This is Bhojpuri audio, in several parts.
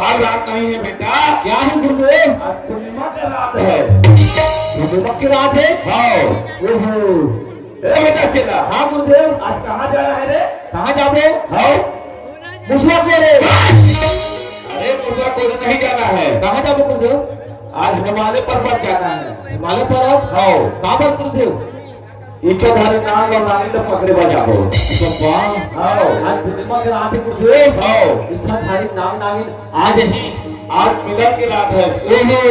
आज रात नहीं है बेटा। क्या है गुरुदेव? आज पूर्णिमा की रात है। पूर्णिमा की रात है? हाँ। ओहो। बेटा चला। हाँ गुरुदेव। आज कहाँ जाना है रे? कहाँ जाओगे? हाँ। मुसवा को रे। अरे मुसवा को नहीं जाना है। कहाँ जाओगे गुरुदेव? आज हिमालय पर्वत जाना है। हिमालय पर्वत? हाँ। कहाँ पर गुरुदेव? इच्छाधारी नाग और नागिन तो पकड़े बजाओ। हाँ। आज पूर्णिमा की रात है गुरुदेव। हाँ। इच्छाधारी नाग नागिन आज ही आज मिलन की रात है। ओहो।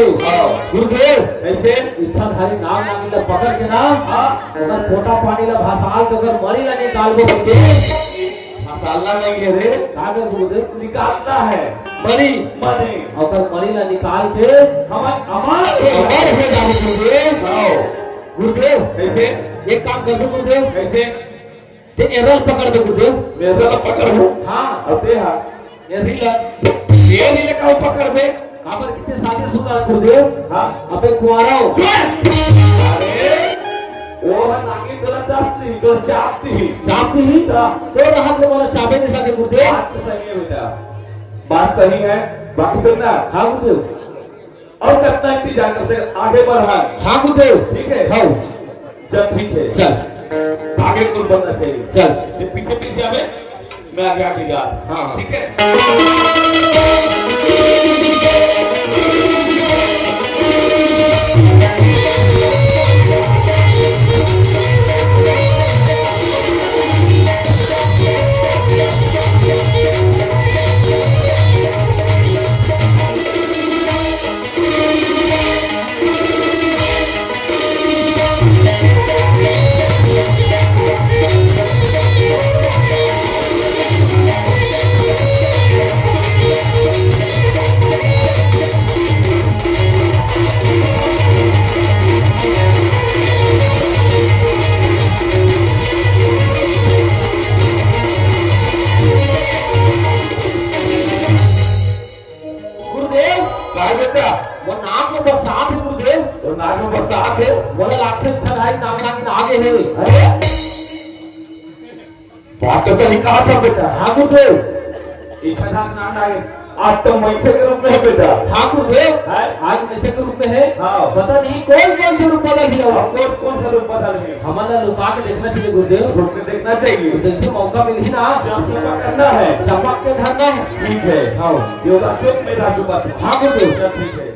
गुरुदेव ऐसे इच्छाधारी नाग नागिन ला पकड़ के ना हाँ अगर पोटा पानी ला भासाल के अगर मरी ला निकाल दो गुरुदेव। मसाला नहीं है रे। कहाँ गए गुरुदेव? निकालना है। मरी मने अगर मरी ला निकाल के हमार अमर अमर हो जाओ गुरुदेव। हाँ। गुरुदेव कैसे? एक काम कर दो गुरुदेव। कैसे? ते एरल पकड़ दो गुरुदेव। मेरा तो पकड़ हो। हाँ। अब दे हाँ। एरल ला ये नहीं लगा पकड़ दे। काबर कितने साथी सुना गुरुदेव? हाँ। अबे कुआरा हो। अरे वो नागिन तो दस्ती तो चापती चापती ही तो राहत ले वाला चाबे नहीं सके गुरुदेव। बात तो सही है बेटा। बात सही है। बाकी सुनना। हाँ गुरुदेव। और कितना इंतजार करते आगे बढ़ा। हाँ गुरुदेव। ठीक है। हाँ चल ठीक है। चल आगे कुल बनना चाहिए। चल ये पीछे पीछे आवे मैं आगे आगे जा। हाँ। ठीक है। गुरुदेव कहा बेटा? वो नाग में बरसात है गुरुदेव। और नाग में बरसात है। बोले लाखे इच्छाधारी नाग नागिन आगे है। अरे बात तो सही कहा था बेटा। हाँ गुरुदेव। इच्छाधारी नाग नागिन आज तो मैसे के रूप में है बेटा। हाँ गुरुदेव। है? आज वैसे के रूप में है। हाँ। पता नहीं कौन कौन से रूप बदल दिया और कौन कौन सा रूप बदल है? हमारा लुका के देखना चाहिए गुरुदेव। रूप में देखना चाहिए। जैसे मौका मिल ही ना चमक करना है। चमक के धरना है। ठीक है। हाँ। योगा चुप मेरा चुपा। हाँ गुरुदेव। चल ठीक है।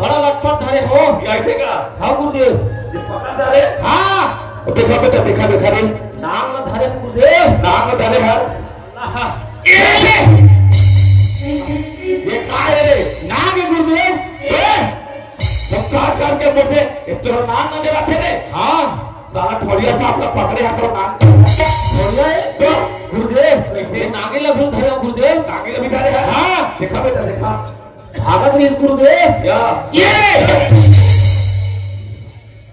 बड़ा लटपट धरे हो। कैसे का? हाँ गुरुदेव। ये पकड़ धरे? हाँ। देखा बेटा, देखा देखा रे। नाम न धरे गुरुदेव। नाम न धरे हर। ये क्या है रे? नाग है गुरुदेव। संस्कार करके बोलते एक तो नाम न देवा थे रे। हाँ। साला ठोड़िया साहब का पकड़े हाथ नाम। ठोड़िया है? तो गुरुदेव कैसे नागे लगन धरे हो गुरुदेव? नागे लगी धरे हर। हाँ। देखा बेटा, देखा। भागत नहीं गुरुदेव। या ये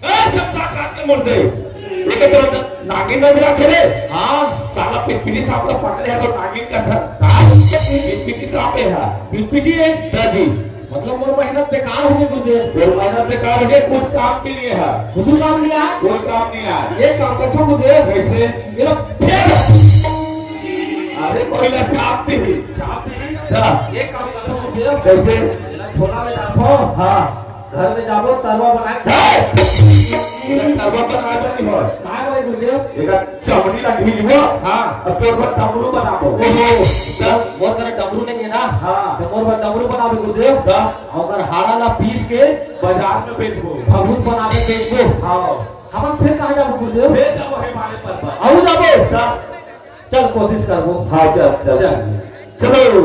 संस्कार करके बोलते एक तो नागिन न देवा थे रे। हाँ। साला पिपीली साहब का पकड़े हाथ नागिन का था। पिपीली साहब है। पिपीटी है जी। मतलब मोर मेहनत बेकार हो गई गुरुदेव। वो मेहनत से काम है, कुछ काम भी नहीं है। कुछ काम लिया कोई काम नहीं है। एक काम कर गुरुदेव। कैसे? ये लो अरे कोई ना चापती ही। चापती एक काम करो गुरुदेव। कैसे? छोला में डालो। हाँ। घर में जाबो तरवा बना तवा बनाता नहीं हो। काय बोले गुरुदेव? एक चमड़ी लगी हुई हो। हाँ। अब तो पर डमरू बनाओ। ओहो तब मोर करे डमरू नहीं है ना। हाँ। तो मोर पर डमरू बनावे गुरुदेव। अगर हारा ला पीस के बाजार में बेचो। फगुन बना के बेचबो। हाँ। हम फिर कहाँ जाबो गुरुदेव? फिर जब वही हमारे पर आऊ जाबो। चल कोशिश करबो। हाँ चल चल चलो।